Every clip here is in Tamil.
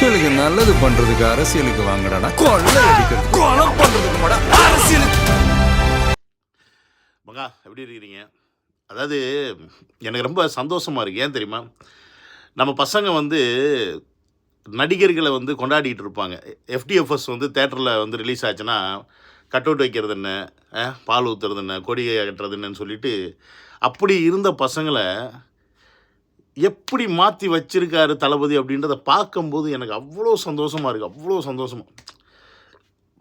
மக்களுக்கு நல்லது பண்றதுக்கு அரசியலுக்கு வாங்கடா, கொள்ளை அடிக்கிறது கொலை பண்றதுக்கு மாடா அரசியலுக்கு. மகா எப்படி இருக்கிறீங்க? அதாவது எனக்கு ரொம்ப சந்தோஷமாக இருக்குது. ஏன் தெரியுமா, நம்ம பசங்க வந்து நடிகர்களை வந்து கொண்டாடிட்டு இருப்பாங்க. எஃப்டிஎஃப்எஸ் வந்து தேட்டரில் வந்து ரிலீஸ் ஆச்சுன்னா கட் அவுட் வைக்கிறது என்ன, பால் ஊற்றுறது என்ன, கொடி கட்டுறது என்னன்னு சொல்லிட்டு அப்படி இருந்த பசங்களை எப்படி மாற்றி வச்சிருக்காரு தளபதி அப்படின்றத பார்க்கும்போது எனக்கு அவ்வளோ சந்தோஷமாக இருக்குது. அவ்வளோ சந்தோஷமாக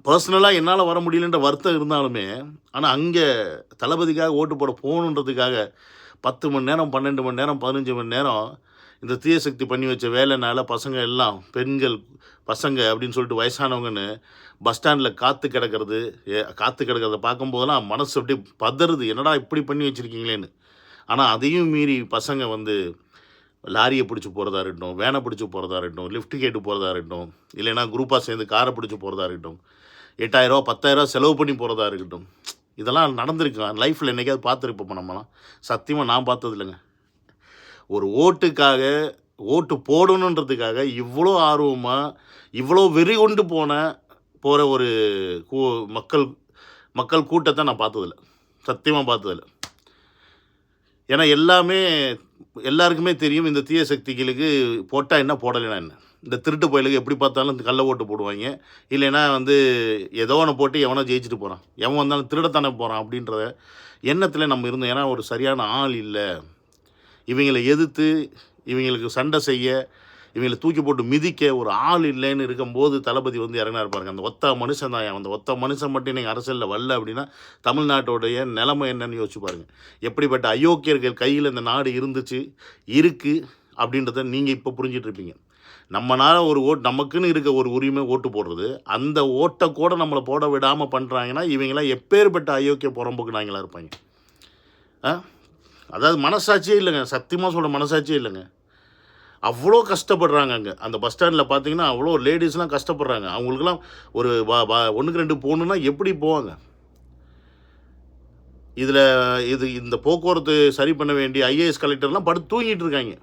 பர்சனலாக என்னால் வர முடியலன்ற வருத்தம் இருந்தாலுமே, ஆனால் அங்கே தளபதிக்காக ஓட்டு போட போகணுன்றதுக்காக 10 மணி நேரம் 12 மணி நேரம் 15 மணி நேரம் இந்த தீயசக்தி பண்ணி வச்ச வேலைனால பசங்க எல்லாம் பெண்கள் பசங்க அப்படின்னு சொல்லிட்டு வயசானவங்கன்னு பஸ் ஸ்டாண்டில் காற்று கிடக்கிறத பார்க்கும்போதெல்லாம் மனசு அப்படி பதறுது, என்னடா இப்படி பண்ணி வச்சுருக்கீங்களேன்னு. ஆனால் அதையும் மீறி பசங்க வந்து லாரியை பிடிச்சி போகிறதா இருக்கட்டும், வேனை பிடிச்சி போகிறதா இருக்கட்டும், லிஃப்ட் கேட்டு போகிறதா இருக்கட்டும், இல்லைன்னா குரூப்பாக சேர்ந்து காரை பிடிச்சி போகிறதா இருக்கட்டும், 8,000 10,000 செலவு பண்ணி போகிறதா இருக்கட்டும், இதெல்லாம் நடந்திருக்கு லைஃப்பில் என்றைக்காவது பார்த்துருப்போம் நம்மலாம்? சத்தியமாக நான் பார்த்தது இல்லைங்க. ஒரு ஓட்டுக்காக, ஓட்டு போடணுன்றதுக்காக இவ்வளோ ஆர்வமாக இவ்வளோ வெறி கொண்டு போகிற ஒரு மக்கள் கூட்டத்தை நான் பார்த்ததில்ல, சத்தியமாக பார்த்ததில்ல. ஏன்னா எல்லாருக்குமே தெரியும் இந்த தீய சக்திகளுக்கு போட்டால் என்ன போடலைன்னா என்ன. இந்த திருட்டு பயலுக்கு எப்படி பார்த்தாலும் இந்த கள்ள ஓட்டு போடுவாங்க, இல்லைன்னா வந்து ஏதோ ஒன்று போட்டு எவனோ ஜெயிச்சுட்டு போகிறான், எவன் வந்தாலும் திருடத்தானே போகிறான் அப்படின்ற எண்ணத்தில் நம்ம இருந்தோம். ஏன்னா ஒரு சரியான ஆள் இல்லை, இவங்களை எதிர்த்து இவங்களுக்கு சண்டை செய்ய, இவங்களை தூக்கி போட்டு மிதிக்க ஒரு ஆள் இல்லைன்னு இருக்கும்போது தளபதி வந்து இறங்கினா இருப்பாருங்க. அந்த ஒத்த மனுஷன் தான். அந்த ஒத்த மனுஷன் மட்டும் நீங்கள் அரசியலில் வரல அப்படின்னா தமிழ்நாட்டோடைய நிலைமை என்னன்னு யோசிச்சு பாருங்கள். எப்படிப்பட்ட அயோக்கியர்கள் கையில் இந்த நாடு இருக்குது அப்படின்றத நீங்கள் இப்போ புரிஞ்சிட்ருப்பீங்க. நம்மளால் ஒரு நமக்குன்னு இருக்க ஒரு உரிமை ஓட்டு போடுறது, அந்த ஓட்டை கூட நம்மளை போட விடாமல் பண்ணுறாங்கன்னா இவங்களாம் எப்பேற்பட்ட அயோக்கிய புறம்போக்குனாங்களா இருப்பாங்க. அதாவது மனசாட்சியே இல்லைங்க, சத்தியமாக சொல்ல மனசாட்சியே இல்லைங்க. அவ்வளோ கஷ்டப்படுறாங்க அங்கே அந்த பஸ் ஸ்டாண்டில் பார்த்தீங்கன்னா, அவ்வளோ லேடிஸ்லாம் கஷ்டப்படுறாங்க. அவங்களுக்குலாம் ஒரு 1க்கு 2 போகணுன்னா எப்படி போவாங்க? இந்த போக்குவரத்து சரி பண்ண வேண்டிய ஐஏஎஸ் கலெக்டர்லாம் படுத்து தூங்கிட்டு இருக்காங்க.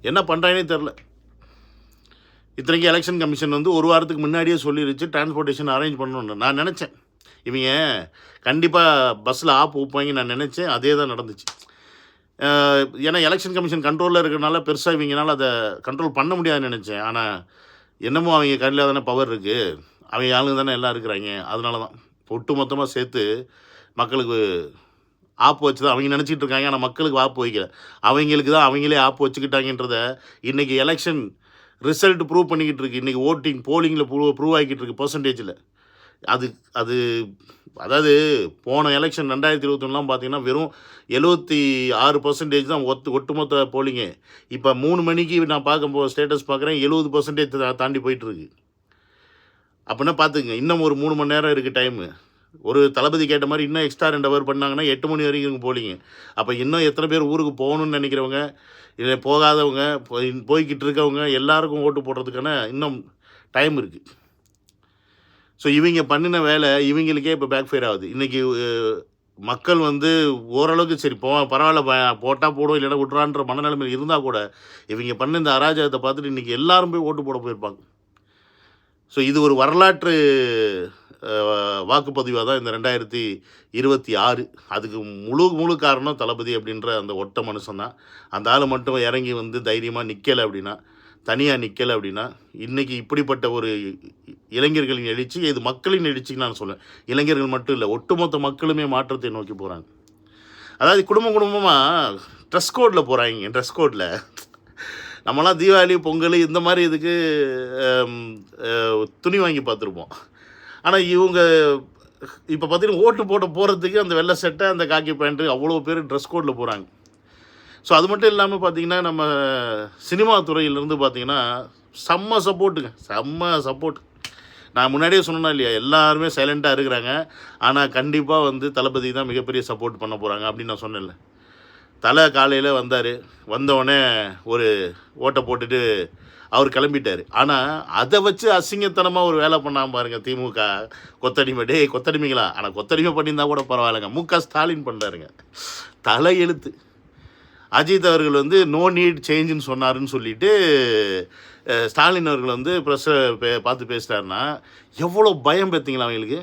என்ன பண்ணுறாங்கன்னே தெரில. இத்தனைக்கு எலெக்ஷன் கமிஷன் வந்து ஒரு வாரத்துக்கு முன்னாடியே சொல்லிருச்சு டிரான்ஸ்போர்ட்டேஷன் அரேஞ்ச் பண்ணணுன்னு. நான் நினச்சேன் இவங்க கண்டிப்பாக பஸ்ஸில் ஆப் வைப்பாங்க நான் நினச்சேன். அதே தான் நடந்துச்சு. ஏன்னா எலெக்ஷன் கமிஷன் கண்ட்ரோலில் இருக்கிறனால பெருசாக இவங்கனால அதை கண்ட்ரோல் பண்ண முடியாதுன்னு நினச்சேன். ஆனால் என்னமோ அவங்க கையில் தானே பவர் இருக்குது, அவங்க ஆளுங்க தானே எல்லாம் இருக்கிறாங்க. அதனால தான் ஒட்டு மொத்தமாக சேர்த்து மக்களுக்கு ஆப்பு வச்சு தான் அவங்க நினச்சிட்டு இருக்காங்க. ஆனால் மக்களுக்கு ஆப்பு வைக்கல, அவங்களுக்கு தான் அவங்களே ஆப்பு வச்சுக்கிட்டாங்கன்றத இன்றைக்கி எலெக்ஷன் ரிசல்ட் ப்ரூவ் பண்ணிக்கிட்டு இருக்குது. இன்றைக்கி போலிங்கில் ப்ரூவ் ஆகிக்கிட்டு இருக்குது பர்சன்டேஜில். அதாவது போன எலெக்ஷன் 2021 பார்த்தீங்கன்னா வெறும் 76% தான் ஒட்டுமொத்த போலிங்கு. இப்போ 3 மணிக்கு நான் பார்க்கும்போது ஸ்டேட்டஸ் பார்க்குறேன் 70% தாண்டி போயிட்டுருக்கு. அப்படின்னா பார்த்துக்குங்க, இன்னும் ஒரு 3 மணி நேரம் இருக்குது டைமு. ஒரு தளபதி கேட்ட மாதிரி இன்னும் எக்ஸ்ட்ரா 2 ஹவர் பண்ணாங்கன்னா 8 மணி வரைக்கும் போலிங்க. அப்போ இன்னும் எத்தனை பேர் ஊருக்கு போகணுன்னு நினைக்கிறவங்க, இல்லை போகாதவங்க, போய்கிட்டு இருக்கவங்க எல்லாருக்கும் ஓட்டு போடுறதுக்கான இன்னும் டைம் இருக்குது. ஸோ இவங்க பண்ணின வேலை இவங்களுக்கே இப்போ பேக் ஃபயர் ஆகுது. இன்றைக்கி மக்கள் வந்து ஓரளவுக்கு சரி பரவாயில்ல போட்டால் போடும் இல்லைன்னா விட்றான்ற மனநிலைமையில் இருந்தால் கூட இவங்க பண்ண இந்த அராஜகத்தை பார்த்துட்டு இன்றைக்கி எல்லாரும் போய் ஓட்டு போட போயிருப்பாங்க. ஸோ இது ஒரு வரலாற்று வாக்குப்பதிவாக தான் இந்த 2026. அதுக்கு முழு காரணம் தளபதி அப்படின்ற அந்த ஒட்ட மனுஷன் தான். அந்த ஆள் மட்டும் இறங்கி வந்து தைரியமாக நிற்கலை அப்படின்னா, தனியாக நிற்கலை அப்படின்னா இன்றைக்கி இப்படிப்பட்ட ஒரு இளைஞர்களின் எழுச்சி, இது மக்களின் எழுச்சின்னு நான் சொல்லுவேன். இளைஞர்கள் மட்டும் இல்லை, ஒட்டுமொத்த மக்களுமே மாற்றத்தை நோக்கி போகிறாங்க. அதாவது குடும்பமாக ட்ரெஸ் கோடில் போகிறாங்க. ட்ரெஸ் கோடில் நம்மளாம் தீபாவளி பொங்கல் இந்த மாதிரி இதுக்கு துணி வாங்கி பார்த்துருப்போம். ஆனால் இவங்க இப்போ பார்த்தீங்கன்னா ஓட்டு போகிறதுக்கு அந்த வெள்ளை சட்டை அந்த காக்கி பேண்ட்டு அவ்வளோ பேர் ட்ரெஸ் கோடில் போகிறாங்க. ஸோ அது மட்டும் இல்லாமல் பார்த்திங்கன்னா நம்ம சினிமா துறையிலேருந்து பார்த்திங்கன்னா செம்ம சப்போர்ட். நான் முன்னாடியே சொன்னேன்னா இல்லையா, எல்லாருமே சைலண்ட்டாக இருக்கிறாங்க. ஆனால் கண்டிப்பாக வந்து தளபதி தான் மிகப்பெரிய சப்போர்ட் பண்ண போகிறாங்க அப்படின்னு நான் சொன்னேன்ல. தலை காலையில் வந்தவுடனே ஒரு ஓட்டை போட்டுட்டு அவர் கிளம்பிட்டார். ஆனால் அதை வச்சு அசிங்கத்தனமாக ஒரு வேலை பண்ணாமல் பாருங்கள் திமுக. கொத்தடிமைங்களா? ஆனால் கொத்தடிமை பண்ணியிருந்தா கூட பரவாயில்லைங்க. மு.க. ஸ்டாலின் பண்ணுறாருங்க. தலை எழுத்து. அஜித் அவர்கள் வந்து நோ நீட் சேஞ்சுன்னு சொன்னாருன்னு சொல்லிட்டு ஸ்டாலின் அவர்கள் வந்து ப்ரெஸ்ஸை பார்த்து பேசிட்டாருன்னா எவ்வளோ பயம் பார்த்தீங்களா அவங்களுக்கு?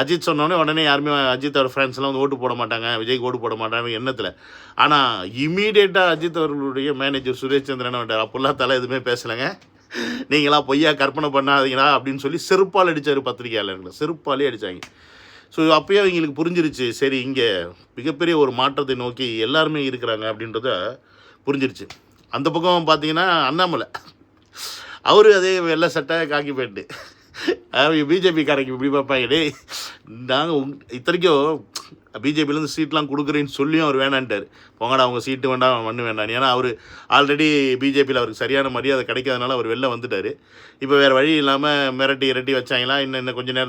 அஜித் சொன்னோடனே உடனே யாருமே அஜித்தோட ஃப்ரெண்ட்ஸ்லாம் வந்து ஓட்டு போட மாட்டாங்க, விஜய்க்கு ஓட்டு போட மாட்டாங்க எண்ணத்தில். ஆனால் இமீடியட்டாக அஜித் அவர்களுடைய மேனேஜர் சுரேஷ் சந்திரன் விட்டார், அப்போல்லாம் தலை எதுவுமே பேசலைங்க, நீங்களா பொய்யா கற்பனை பண்ணாதீங்களா அப்படின்னு சொல்லி செருப்பால் அடித்தார் பத்திரிகையாளர்களை, செருப்பாலே அடித்தாங்க. ஸோ அப்போயே அவங்களுக்கு புரிஞ்சிருச்சு, சரி இங்கே மிகப்பெரிய ஒரு மாற்றத்தை நோக்கி எல்லாருமே இருக்கிறாங்க அப்படின்றத புரிஞ்சிருச்சு. அந்த பக்கம் பார்த்தீங்கன்னா அண்ணாமலை அவரு அதே வெள்ளை சட்டை காக்கி பேண்ட்டு, பிஜேபிக்காரங்க இப்படி பார்ப்பாங்க, டே நாங்கள் இத்தனைக்கும் பிஜேபியிலேருந்து சீட்லாம் கொடுக்குறேன்னு சொல்லியும் அவர் வேணான்ட்டார். போங்கடா அவங்க சீட்டு வேண்டாம் மண்ணு வேண்டாம். ஏன்னா அவர் ஆல்ரெடி பிஜேபியில் அவருக்கு சரியான மரியாதை கிடைக்காதனால அவர் வெளில வந்துட்டார். இப்போ வேறு வழி இல்லாமல் மிரட்டி வச்சாங்களா, இன்னும் கொஞ்சம்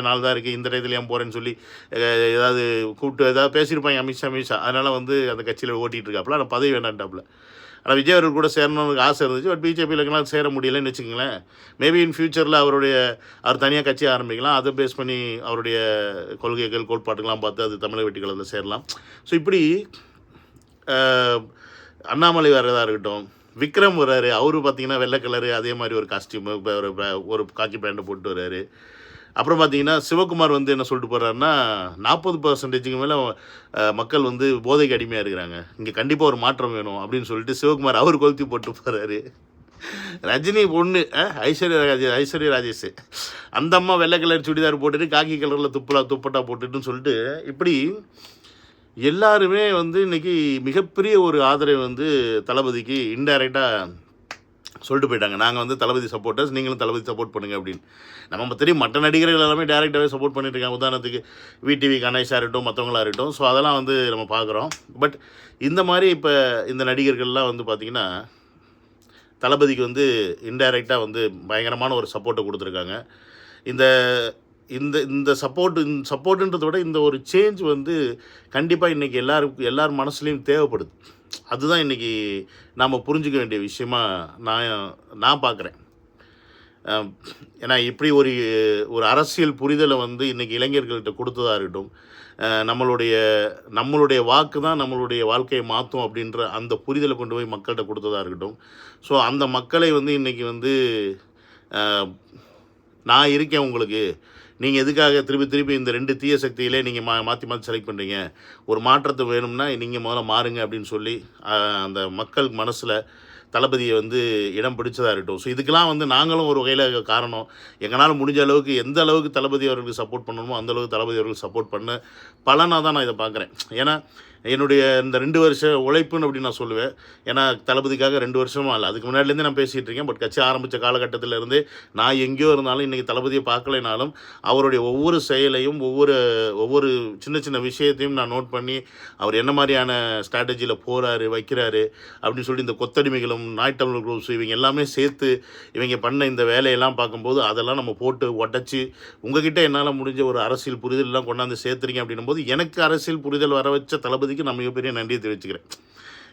நாள் தான் இருக்குது, இந்த டயத்தில் ஏன் போகிறேன்னு சொல்லி ஏதாவது கூப்பிட்டு ஏதாவது பேசியிருப்பாங்க அமித்ஷா. அதனால் வந்து அந்த கட்சியில் ஓட்டிகிட்டு இருக்காப்புல, ஆனால் பதவி வேண்டான்ட்டாப்புல. ஆனால் விஜய் அவர்கள் கூட சேரணும்னு ஆசை இருந்துச்சு, பட் பிஜேபியிலக்கெல்லாம் சேர முடியலைன்னு வச்சுக்கோங்களேன். மேபி இன் ஃப்யூச்சரில் அவர் தனியாக கட்சி ஆரம்பிக்கலாம், அதை பேஸ் பண்ணி அவருடைய கொள்கைகள் கோட்பாட்டுக்கெல்லாம் பார்த்து அது தமிழக வெட்டிகளில் சேரலாம். ஸோ இப்படி அண்ணாமலை வர்றதா இருக்கட்டும், விக்ரம் வர்றாரு, அவரு பார்த்திங்கன்னா வெள்ளை கலரு அதே மாதிரி ஒரு காஸ்டியூம் ஒரு காக்கி பேண்ட்டை போட்டு வர்றாரு. அப்புறம் பார்த்தீங்கன்னா சிவகுமார் வந்து என்ன சொல்லிட்டு போகிறாருன்னா 40% மேலே மக்கள் வந்து போதைக்கு அடிமையாக இருக்கிறாங்க, இங்கே கண்டிப்பாக ஒரு மாற்றம் வேணும் அப்படின்னு சொல்லிட்டு சிவகுமார் அவர் கொளுத்தி போட்டு போகிறாரு. ரஜினி பொண்ணு ஐஸ்வர்யா ராஜேஷ், அந்த அம்மா வெள்ளை கலர் சுடிதார் போட்டுட்டு காக்கி கலரில் துப்பட்டா போட்டுட்டுன்னு சொல்லிட்டு இப்படி எல்லாருமே வந்து இன்றைக்கி மிகப்பெரிய ஒரு ஆதரவு வந்து தளபதிக்கு இன்டைரக்டாக சொல்லிட்டு போயிட்டாங்க. நாங்கள் வந்து தளபதி சப்போர்ட்டர்ஸ், நீங்களும் தளபதி சப்போர்ட் பண்ணுங்கள் அப்படின்னு. நம்ம தெரியும் மற்ற நடிகர்கள் எல்லாமே டேரெக்டாகவே சப்போர்ட் பண்ணிட்டு இருக்காங்க. உதாரணத்துக்கு விடிவி கணேஷாக இருக்கட்டும், மற்றவங்களாக இருக்கட்டும். ஸோ அதெல்லாம் வந்து நம்ம பார்க்குறோம். பட் இந்த மாதிரி இப்போ இந்த நடிகர்கள்லாம் வந்து பார்த்திங்கன்னா தளபதிக்கு வந்து இன்டைரக்டாக வந்து பயங்கரமான ஒரு சப்போர்ட்டை கொடுத்துருக்காங்க. இந்த இந்த இந்த சப்போர்ட்டுன்றதை விட இந்த ஒரு சேஞ்ச் வந்து கண்டிப்பாக இன்றைக்கி எல்லார் மனசுலேயும் தேவைப்படுது. அதுதான் இன்றைக்கி நாம் புரிஞ்சிக்க வேண்டிய விஷயமா நான் பார்க்குறேன். ஏன்னா இப்படி ஒரு அரசியல் புரிதலை வந்து இன்றைக்கி இளைஞர்கள்ட்ட கொடுத்ததாக இருக்கட்டும், நம்மளுடைய வாக்கு தான் நம்மளுடைய வாழ்க்கையை மாற்றும் அப்படின்ற அந்த புரிதலை கொண்டு போய் மக்கள்கிட்ட கொடுத்ததாக இருக்கட்டும். ஸோ அந்த மக்களை வந்து இன்றைக்கி வந்து நான் இருக்கேன் உங்களுக்கு, நீங்கள் எதுக்காக திருப்பி இந்த 2 தீய சக்தியிலே நீங்கள் மாற்றி செலக்ட் பண்ணுறீங்க, ஒரு மாற்றத்தை வேணும்னா நீங்கள் முதல்ல மாறுங்க அப்படின்னு சொல்லி அந்த மக்கள் மனசில் தளபதியை வந்து இடம் பிடிச்சதாக இருக்கட்டும். ஸோ இதுக்கெல்லாம் வந்து நாங்களும் ஒரு வகையில் காரணம். எங்களால் முடிஞ்ச அளவுக்கு எந்த அளவுக்கு தளபதி அவர்களுக்கு சப்போர்ட் பண்ணணுமோ அந்தளவுக்கு தளபதி அவர்களுக்கு சப்போர்ட் பண்ண பலனாக தான் நான் இதை பார்க்குறேன். ஏன்னா என்னுடைய இந்த 2 வருஷ உழைப்புன்னு அப்படின்னு நான் சொல்லுவேன். ஏன்னா தளபதிக்காக 2 வருஷமாக இல்லை, அதுக்கு முன்னாடிலேருந்தே நான் பேசிகிட்டு இருக்கேன். பட் கட்சி ஆரம்பித்த காலகட்டத்திலேருந்து நான் எங்கேயோ இருந்தாலும் இன்றைக்கி தளபதியை பார்க்கலைனாலும் அவருடைய ஒவ்வொரு செயலையும் ஒவ்வொரு சின்ன விஷயத்தையும் நான் நோட் பண்ணி அவர் என்ன மாதிரியான ஸ்ட்ராட்டஜியில் போகிறாரு வைக்கிறாரு அப்படின்னு சொல்லி இந்த கொத்தடிமைகளும் நாய்த்தமிழ் குரூப்ஸ் இவங்க எல்லாமே சேர்த்து இவங்க பண்ண இந்த வேலையெல்லாம் பார்க்கும்போது அதெல்லாம் நம்ம போட்டு உடச்சி உங்ககிட்ட என்னால் முடிஞ்ச ஒரு அரசியல் புரிதலெலாம் கொண்டாந்து சேர்த்துறீங்க அப்படின்னும்போது எனக்கு அரசியல் புரிதல் வர வச்ச தளபதிக்கு நான் மிகப்பெரிய நன்றியை தெரிவிச்சுக்கிறேன்.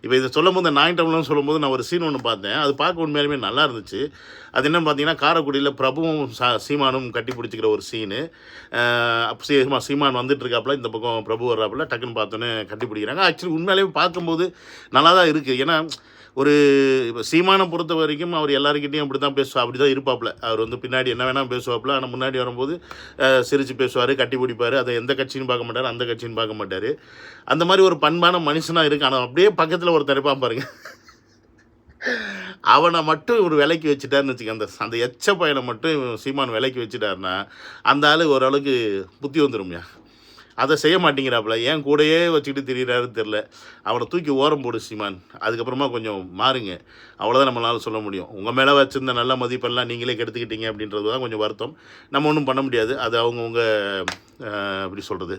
இப்போ இதை சொல்லும் போது நாய் டவுன்லாம் சொல்லும்போது நான் ஒரு சீன் ஒன்று பார்த்தேன், அது பார்க்க உண்மையாலுமே நல்லா இருந்துச்சு. அது என்னன்னு பார்த்தீங்கன்னா காரைக்குடியில் பிரபுவும் சீமானும் கட்டி பிடிச்சிக்கிற ஒரு சீனு. சீமான் வந்துட்டு இருக்காப்புல, இந்த பக்கம் பிரபு வர்றாப்புல, டக்குன்னு பார்த்தோன்னே கட்டி பிடிக்கிறாங்க. ஆக்சுவலி உண்மையிலேயே பார்க்கும்போது நல்லா தான் இருக்குது. ஏன்னா இப்போ சீமானை பொறுத்த வரைக்கும் அவர் எல்லாருக்கிட்டையும் அப்படி தான் இருப்பாப்புல. அவர் வந்து பின்னாடி என்ன வேணால் பேசுவாப்புல, ஆனால் முன்னாடி வரும்போது சிரித்து பேசுவார், கட்டி பிடிப்பார். அதை எந்த கட்சின்னு பார்க்க மாட்டார், அந்த கட்சின்னு பார்க்க மாட்டார். அந்த மாதிரி ஒரு பண்பான மனுஷனாக இருக்குது. ஆனால் அப்படியே பக்கத்தில் ஒரு தரப்பா பாருங்க, அவனை மட்டும் ஒரு விலைக்கு வச்சுட்டாருன்னு வச்சுக்க, அந்த எச்ச பையனை மட்டும் சீமான் விலைக்கு வச்சுட்டாருன்னா அந்த ஆள் ஓரளவுக்கு புத்தி வந்துடும்யா. அதை செய்ய மாட்டேங்கிறாப்புல, ஏன் கூடையே வச்சுக்கிட்டு திரியிறாருன்னு தெரில. அவனை தூக்கி ஓரம் போடு சீமான், அதுக்கப்புறமா கொஞ்சம் மாறுங்க, அவ்வளோதான் நம்மளால சொல்ல முடியும். உங்கள் மேலே வச்சுருந்த நல்ல மதிப்பெல்லாம் நீங்களே கெடுத்துக்கிட்டீங்க அப்படின்றது தான் கொஞ்சம் வருத்தம். நம்ம ஒன்றும் பண்ண முடியாது, அது அவங்கவுங்க எப்படி சொல்கிறது,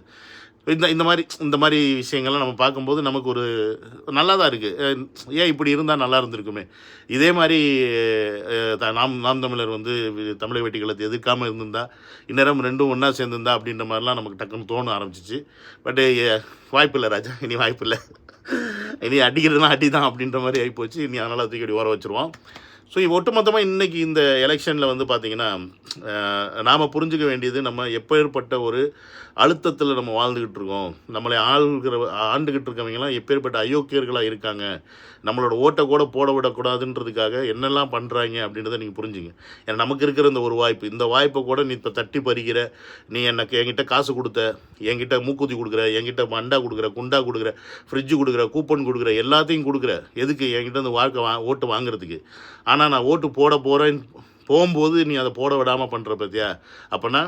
இந்த மாதிரி விஷயங்கள்லாம் நம்ம பார்க்கும்போது நமக்கு ஒரு நல்லா தான் இருக்குது. ஏன் இப்படி இருந்தால் நல்லா இருந்திருக்குமே, இதே மாதிரி நாம் தமிழர் வந்து தமிழக வெட்டிகளை எதிர்க்காமல் இருந்திருந்தா இந்நேரம் 2 ஒன்றா சேர்ந்துருந்தா அப்படின்ற மாதிரிலாம் நமக்கு டக்குன்னு தோண ஆரம்பிச்சிச்சு. பட்டு வாய்ப்பில்லை ராஜா, இனி வாய்ப்பில்லை, இனி அடிக்கிறதுனா அடி தான் அப்படின்ற மாதிரி ஆகிப்போச்சு. இனி அதனால் தூக்கி ஓர வச்சுருவோம். ஸோ ஒட்டுமொத்தமாக இன்றைக்கி இந்த எலெக்ஷனில் வந்து பார்த்திங்கன்னா நாம் புரிஞ்சுக்க வேண்டியது நம்ம எப்பேற்பட்ட ஒரு அழுத்தத்தில் நம்ம வாழ்ந்துக்கிட்டு இருக்கோம், நம்மளை ஆண்டுக்கிட்டு இருக்கவங்கலாம் எப்பேற்பட்ட அயோக்கியர்களாக இருக்காங்க, நம்மளோட ஓட்டை கூட போட விடக்கூடாதுன்றதுக்காக என்னெல்லாம் பண்ணுறாங்க அப்படின்றத நீங்கள் புரிஞ்சுங்க. ஏன்னா நமக்கு இருக்கிற இந்த ஒரு வாய்ப்பு, இந்த வாய்ப்பை கூட நீ இப்போ தட்டி பறிக்கிற, நீ எனக்கு என்கிட்ட காசு கொடுத்த, என்கிட்ட மூக்குத்தி கொடுக்குற, என்கிட்ட மண்டா கொடுக்குற, குண்டா கொடுக்குற, ஃப்ரிட்ஜு கொடுக்குற, கூப்பன் கொடுக்குற, எல்லாத்தையும் கொடுக்குற, எதுக்கு என்கிட்ட இந்த ஓட்டு வாங்குறதுக்கு. ஆனால் நான் ஓட்டு போட போகிறேன்னு போகும்போது நீ அதை போட விடாமல் பண்ணுற பற்றியா, அப்போனா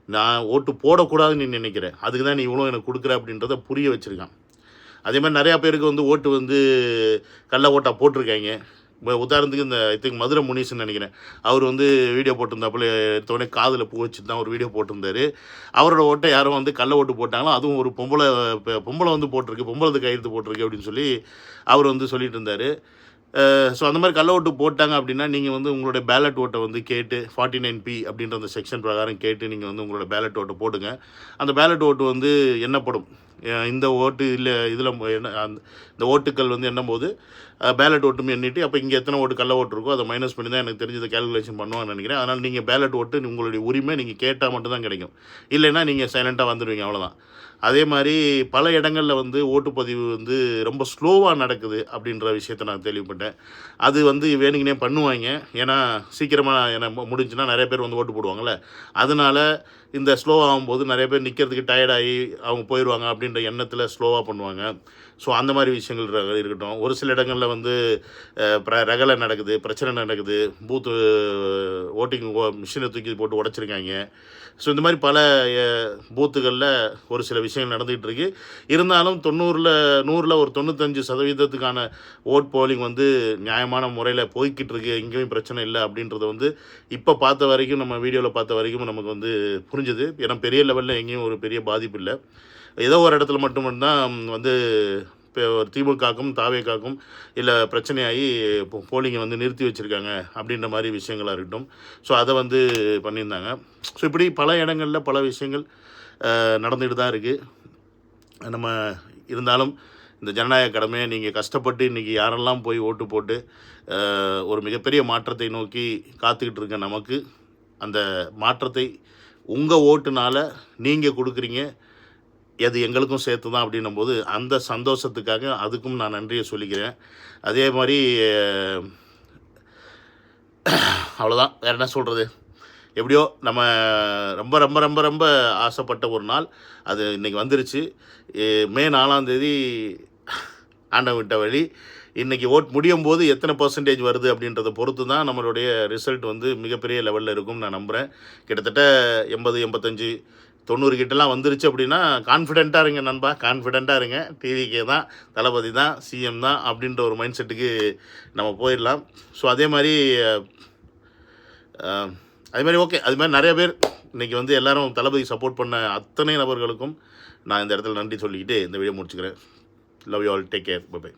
நான் ஓட்டு போடக்கூடாதுன்னு நீ நினைக்கிறேன், அதுக்கு தான் நீ இவ்வளோ எனக்கு கொடுக்குற அப்படின்றத புரிய வச்சுருக்கான். அதே மாதிரி நிறையா பேருக்கு வந்து ஓட்டு வந்து கள்ள ஓட்டாக போட்டிருக்காங்க. இப்போ உதாரணத்துக்கு இந்த ஐ திங்க் மதுரை முனீஸ்ன்னு நினைக்கிறேன், அவர் வந்து வீடியோ போட்டிருந்தாப்புல எடுத்தோடனே காதில் பூ வச்சு தான் ஒரு வீடியோ போட்டிருந்தார். அவரோட ஓட்டை யாரும் வந்து கள்ள ஓட்டு போட்டாங்களோ, அதுவும் ஒரு பொம்பளை வந்து போட்டிருக்கு, பொம்பளை கையெழுத்து போட்டிருக்கு அப்படின்னு சொல்லி அவர் வந்து சொல்லிட்டு இருந்தார். ஸோ அந்த மாதிரி கள்ள ஓட்டு போட்டாங்க அப்படின்னா நீங்கள் வந்து உங்களுடைய பேலட் ஓட்டை வந்து கேட்டு 49P அப்படின்ற அந்த செக்ஷன் பிரகாரம் கேட்டு நீங்கள் வந்து உங்களோட பேலட் ஓட்டை போடுங்க. அந்த பேலட் ஓட்டு வந்து எண்ணப்படும். இந்த ஓட்டு இல்லை இதில் இந்த ஓட்டுக்கள் வந்து எண்ணும்போது பேலட் ஓட்டும் எண்ணிட்டு அப்போ இங்கே எத்தனை ஓட்டு கள்ள ஓட்டு இருக்கோ அதை மைனஸ் பண்ணி தான் எனக்கு தெரிஞ்சதை கேல்குலேஷன் பண்ணுவாங்கன்னு நினைக்கிறேன். அதனால் நீங்கள் பேலட் ஓட்டு உங்களுடைய உரிமை நீங்கள் கேட்டால் மட்டும்தான் கிடைக்கும், இல்லைன்னா நீங்கள் சைலண்ட்டாக வந்துடுவீங்க, அவ்வளோதான். அதே மாதிரி பல இடங்களில் வந்து ஓட்டுப்பதிவு வந்து ரொம்ப ஸ்லோவாக நடக்குது அப்படின்ற விஷயத்தை நான் தெளிவுபட்டேன். அது வந்து வேணுங்கனே பண்ணுவாங்க, ஏன்னா சீக்கிரமாக முடிஞ்சுன்னா நிறைய பேர் வந்து ஓட்டு போடுவாங்கள்ல, அதனால் இந்த ஸ்லோவாக ஆகும்போது நிறைய பேர் நிற்கிறதுக்கு டயர்டாகி அவங்க போயிடுவாங்க அப்படின்ற எண்ணத்தில் ஸ்லோவாக பண்ணுவாங்க. ஸோ அந்த மாதிரி விஷயங்கள் இருக்கட்டும். ஒரு சில இடங்களில் வந்து ரகலை நடக்குது, பிரச்சனை நடக்குது, பூத்து ஓட்டிங் மிஷினை தூக்கி போட்டு உடச்சிருக்காங்க. ஸோ இந்த மாதிரி பல பூத்துகளில் ஒரு சில விஷயங்கள் நடந்துகிட்டு இருக்கு. இருந்தாலும் 100ல் ஒரு 95% ஓட் போலிங் வந்து நியாயமான முறையில் போய்கிட்டு இருக்கு, எங்கேயும் பிரச்சனை இல்லை அப்படின்றத வந்து இப்போ பார்த்த வரைக்கும், நம்ம வீடியோவில் பார்த்த வரைக்கும் நமக்கு வந்து புரிஞ்சுது. ஏன்னா பெரிய லெவலில் எங்கேயும் ஒரு பெரிய பாதிப்பு இல்லை. ஏதோ ஒரு இடத்துல மட்டும்தான் வந்து இப்போ ஒரு திமுகவுக்கும் தாவேக்காக்கும் இல்லை பிரச்சனையாகி போலிங்கை வந்து நிறுத்தி வச்சுருக்காங்க அப்படின்ற மாதிரி விஷயங்களாக இருக்கட்டும். ஸோ அதை வந்து பண்ணியிருந்தாங்க. ஸோ இப்படி பல இடங்களில் பல விஷயங்கள் நடந்துகிட்டு தான் இருக்குது. நம்ம இருந்தாலும் இந்த ஜனநாயக கடமையை நீங்கள் கஷ்டப்பட்டு இன்றைக்கி யாரெல்லாம் போய் ஓட்டு போட்டு ஒரு மிகப்பெரிய மாற்றத்தை நோக்கி காத்துக்கிட்டு இருக்க நமக்கு அந்த மாற்றத்தை உங்கள் ஓட்டுனால் நீங்கள் கொடுக்குறீங்க, அது எங்களுக்கும் சேர்த்து தான் அப்படின்னும் போது அந்த சந்தோஷத்துக்காக அதுக்கும் நான் நன்றியை சொல்லிக்கிறேன். அதே மாதிரி அவ்வளோதான், வேறு என்ன சொல்கிறது. எப்படியோ நம்ம ரொம்ப ரொம்ப ரொம்ப ரொம்ப ஆசைப்பட்ட ஒரு நாள் அது இன்றைக்கி வந்துருச்சு. மே 4 ஆண்டவன் விட்ட வழி. இன்றைக்கி ஓட் முடியும் போது எத்தனை % வருது அப்படின்றத பொறுத்து தான் நம்மளுடைய ரிசல்ட் வந்து மிகப்பெரிய லெவலில் இருக்கும்னு நான் நம்புகிறேன். கிட்டத்தட்ட 80, 85, 90 கிட்டலாம் வந்துருச்சு அப்படின்னா கான்ஃபிடெண்ட்டாக இருங்க நண்பா, கான்ஃபிடெண்ட்டாக இருங்க. டிவிக்கே தான், தளபதி தான், சிஎம் தான் அப்படின்ற ஒரு மைண்ட் செட்டுக்கு நம்ம போயிடலாம். ஸோ அதே மாதிரி ஓகே, அது மாதிரி நிறைய பேர் இன்றைக்கி வந்து எல்லோரும் தளபதி சப்போர்ட் பண்ண அத்தனை நபர்களுக்கும் நான் இந்த இடத்துல நன்றி சொல்லிக்கிட்டு இந்த வீடியோ முடிச்சுக்கிறேன். Love you all, take care, bye by.